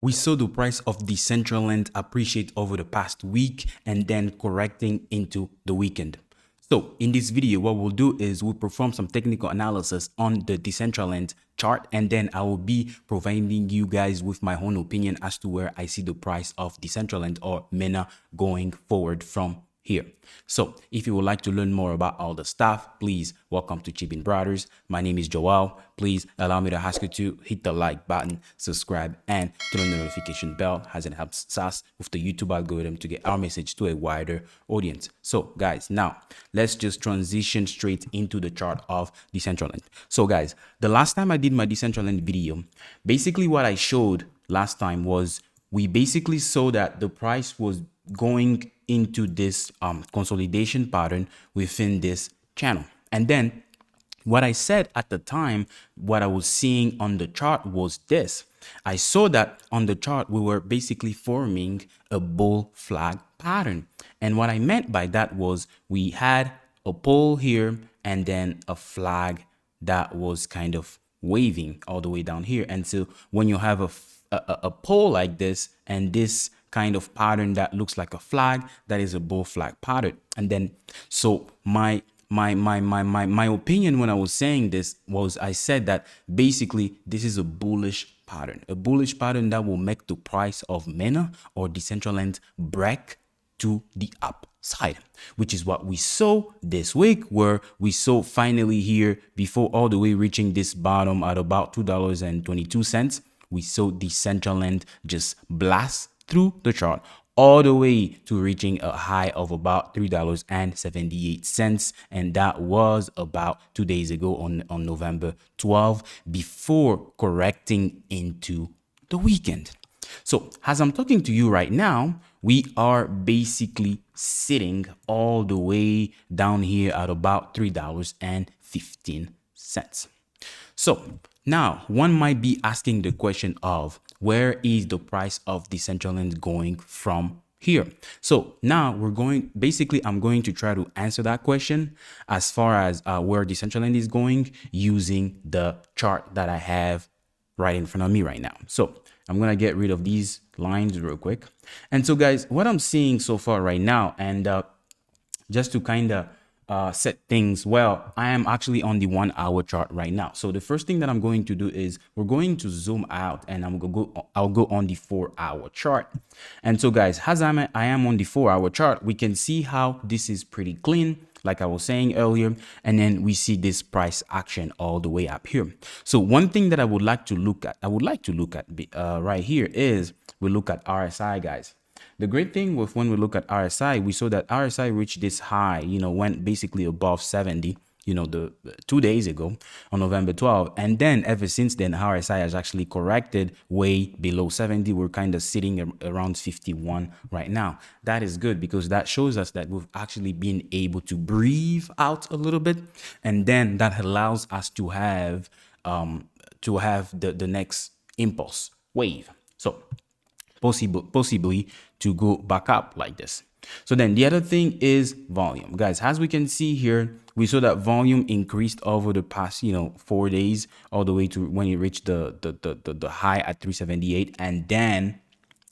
We saw the price of Decentraland appreciate over the past week and then correcting into the weekend. So in this video, what we'll do is we'll perform some technical analysis on the Decentraland chart, and then I will be providing you guys with my own opinion as to where I see the price of Decentraland or MENA going forward from here. So if you would like to learn more about all the stuff, please welcome to Chibind Brothers. My name is Joel. Please allow me to ask you to hit the like button, subscribe, and turn on the notification bell, as it helps us with the YouTube algorithm to get our message to a wider audience. So guys, now let's just transition straight into the chart of Decentraland. So guys, the last time I did my Decentraland video, basically what I showed last time was we basically saw that the price was going into this consolidation pattern within this channel. And then what I said at the time, what I was seeing on the chart was this. I saw that on the chart, we were basically forming a bull flag pattern. And what I meant by that was we had a pole here and then a flag that was kind of waving all the way down here. And so when you have a pole like this and this kind of pattern that looks like a flag, that is a bull flag pattern. And then so my opinion when I was saying this was, I said that basically this is a bullish pattern that will make the price of MENA or Decentraland break to the upside, which is what we saw this week, where we saw finally here before all the way reaching this bottom at about $2.22. We saw Decentraland just blast through the chart all the way to reaching a high of about $3.78, and that was about 2 days ago on November 12, before correcting into the weekend. So as I'm talking to you right now, we are basically sitting all the way down here at about $3.15. So now one might be asking the question of, where is the price of Decentraland going from here? So now I'm going to try to answer that question as far as where Decentraland is going using the chart that I have right in front of me right now. So I'm going to get rid of these lines real quick. And so guys, what I'm seeing so far right now, and just to kind of set things well, I am actually on the 1 hour chart right now. So the first thing that I'm going to do is we're going to zoom out, and I'll go on the 4 hour chart. And so guys, as I am on the 4 hour chart, we can see how this is pretty clean, like I was saying earlier, and then we see this price action all the way up here. So one thing that I would like to look at, right here is we look at RSI, guys. The great thing with when we look at RSI, we saw that RSI reached this high, went basically above 70, the 2 days ago on November 12. And then ever since then, RSI has actually corrected way below 70. We're kind of sitting around 51 right now. That is good because that shows us that we've actually been able to breathe out a little bit. And then that allows us to have the next impulse wave. So possibly to go back up like this. So then the other thing is volume, guys. As we can see here, we saw that volume increased over the past 4 days, all the way to when it reached the high at 378, and then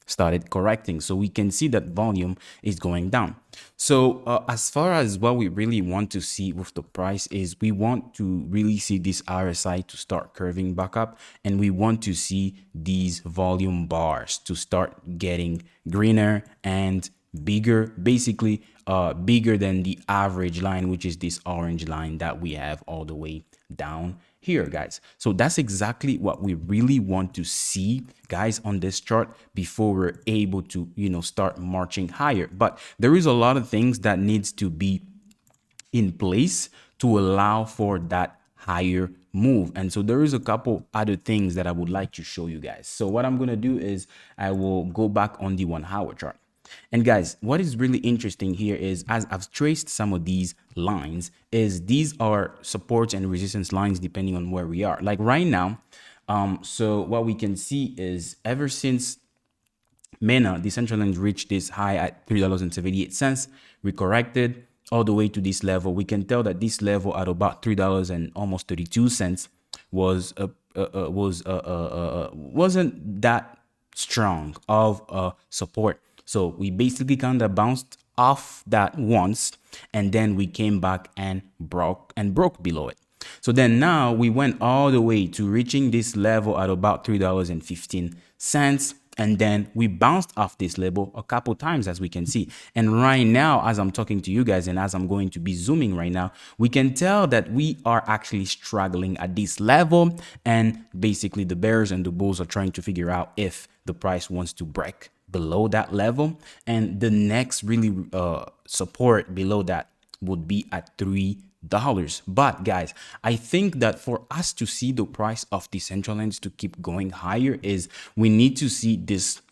started correcting. So we can see that volume is going down. So as far as what we really want to see with the price is, we want to really see this RSI to start curving back up, and we want to see these volume bars to start getting greener and bigger, basically bigger than the average line, which is this orange line that we have all the way down here, guys. So that's exactly what we really want to see, guys, on this chart before we're able to start marching higher. But there is a lot of things that needs to be in place to allow for that higher move. And so there is a couple other things that I would like to show you guys. So what I'm going to do is I will go back on the 1 hour chart. And guys, what is really interesting here is, as I've traced some of these lines, is these are supports and resistance lines depending on where we are. Like right now, so what we can see is ever since MENA, Decentraland reached this high at $3.78, we corrected all the way to this level. We can tell that this level at about $3.32 wasn't that strong of a support. So we basically kind of bounced off that once, and then we came back and broke below it. So then now we went all the way to reaching this level at about $3.15, and then we bounced off this level a couple times, as we can see. And right now, as I'm talking to you guys and as I'm going to be zooming right now, we can tell that we are actually struggling at this level, and basically the bears and the bulls are trying to figure out if the price wants to break below that level, and the next really support below that would be at $3. But guys, I think that for us to see the price of Decentraland to keep going higher is we need to see this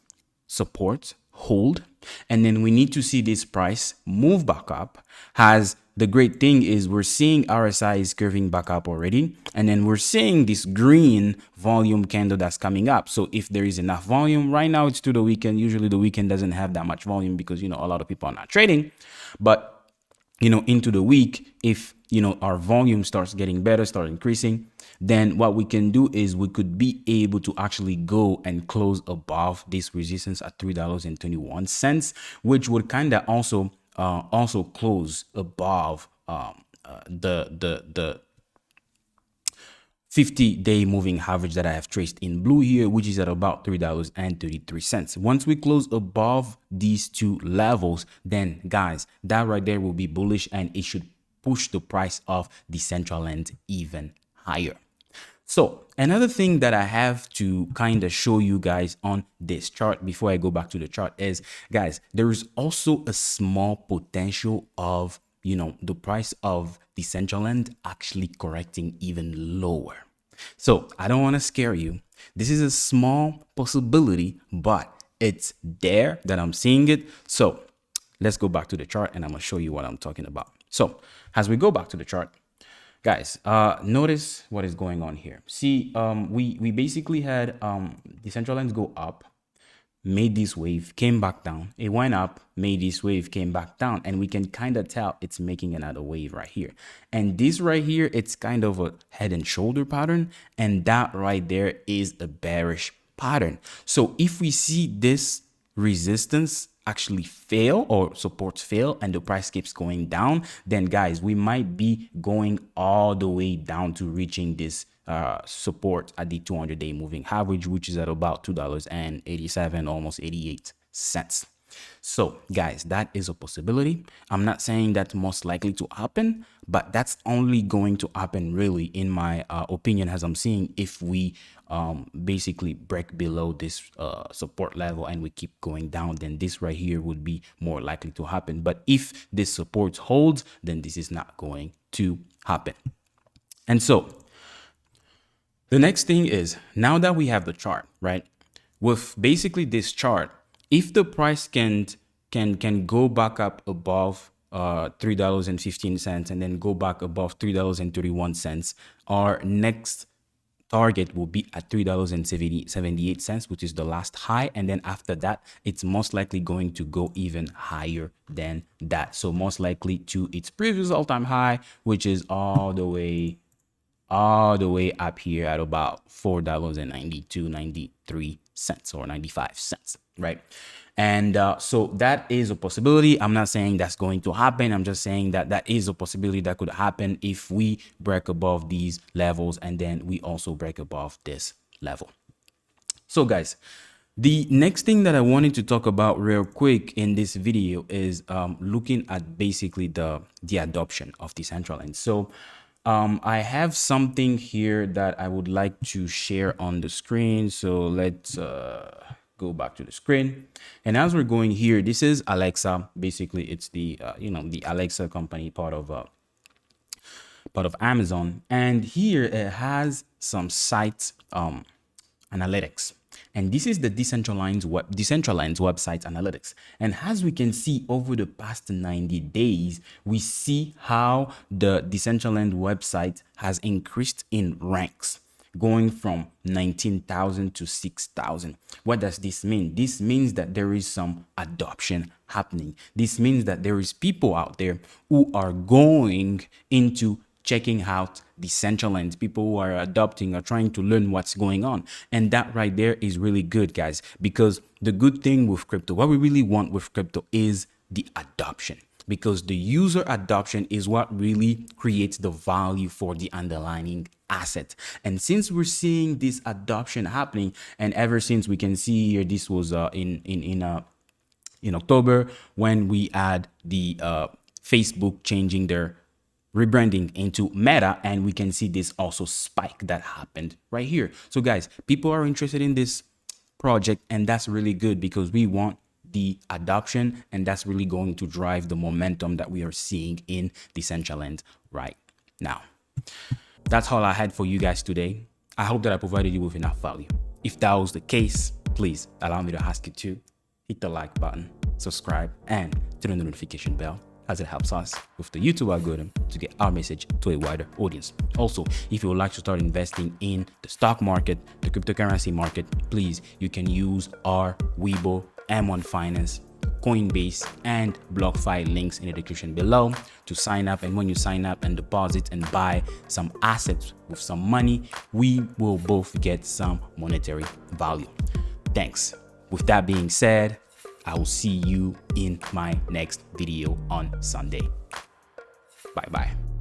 support hold, and then we need to see this price move back up. As the great thing is we're seeing RSI is curving back up already, and then we're seeing this green volume candle that's coming up. So if there is enough volume right now, it's to the weekend. Usually the weekend doesn't have that much volume because, you know, a lot of people are not trading. But you know, into the week, if, you know, our volume starts getting better, start increasing, then what we can do is we could be able to actually go and close above this resistance at $3.21, which would kind of also close above the 50-day moving average that I have traced in blue here, which is at about $3.33. Once we close above these two levels, then guys, that right there will be bullish, and it should push the price of Decentraland even higher. So another thing that I have to kind of show you guys on this chart before I go back to the chart is, guys, there is also a small potential of, you know, the price of Decentraland actually correcting even lower. So I don't want to scare you. This is a small possibility, but it's there that I'm seeing it. So let's go back to the chart and I'm going to show you what I'm talking about. So as we go back to the chart, guys, notice what is going on here. See, we basically had Decentraland go up, made this wave, came back down. It went up, made this wave, came back down, and we can kind of tell it's making another wave right here. And this right here, it's kind of a head and shoulder pattern, and that right there is a bearish pattern. So if we see this resistance actually fail or supports fail and the price keeps going down, then guys, we might be going all the way down to reaching this support at the 200-day moving average, which is at about $2.87, almost 88 cents. So guys, that is a possibility. I'm not saying that's most likely to happen, but that's only going to happen really, in my opinion, as I'm seeing, if we basically break below this support level and we keep going down, then this right here would be more likely to happen. But if this support holds, then this is not going to happen. And so the next thing is, now that we have the chart, right, with basically this chart, if the price can go back up above $3.15 and then go back above $3.31, our next target will be at $3.78, which is the last high. And then after that, it's most likely going to go even higher than that. So most likely to its previous all-time high, which is all the way up here at about $4.92, 93 cents or 95 cents, right? And so that is a possibility. I'm not saying that's going to happen. I'm just saying that that is a possibility that could happen if we break above these levels and then we also break above this level. So guys, the next thing that I wanted to talk about real quick in this video is looking at basically the adoption of Decentraland. So I have something here that I would like to share on the screen. So let's go back to the screen. And as we're going here, this is Alexa. Basically, it's the the Alexa company, part of Amazon. And here it has some site analytics. And this is the Decentraland's website analytics. And as we can see, over the past 90 days, we see how the Decentraland website has increased in ranks, going from 19,000 to 6,000. What does this mean? This means that there is some adoption happening. This means that there is people out there who are going into checking out Decentraland, people who are adopting or trying to learn what's going on. And that right there is really good, guys, because the good thing with crypto, what we really want with crypto is the adoption, because the user adoption is what really creates the value for the underlying asset. And since we're seeing this adoption happening, and ever since we can see here, this was in October when we had the Facebook changing their rebranding into Meta, and we can see this also spike that happened right here. So guys, people are interested in this project, and that's really good because we want the adoption, and that's really going to drive the momentum that we are seeing in Decentraland right now. That's all I had for you guys today. I hope that I provided you with enough value. If that was the case, please allow me to ask you to hit the like button, subscribe, and turn on the notification bell, as it helps us with the YouTube algorithm to get our message to a wider audience. Also, if you would like to start investing in the stock market, the cryptocurrency market, please, you can use our Weibo, M1 Finance, Coinbase, and BlockFi links in the description below to sign up. And when you sign up and deposit and buy some assets with some money, we will both get some monetary value. Thanks. With that being said, I will see you in my next video on Sunday. Bye bye.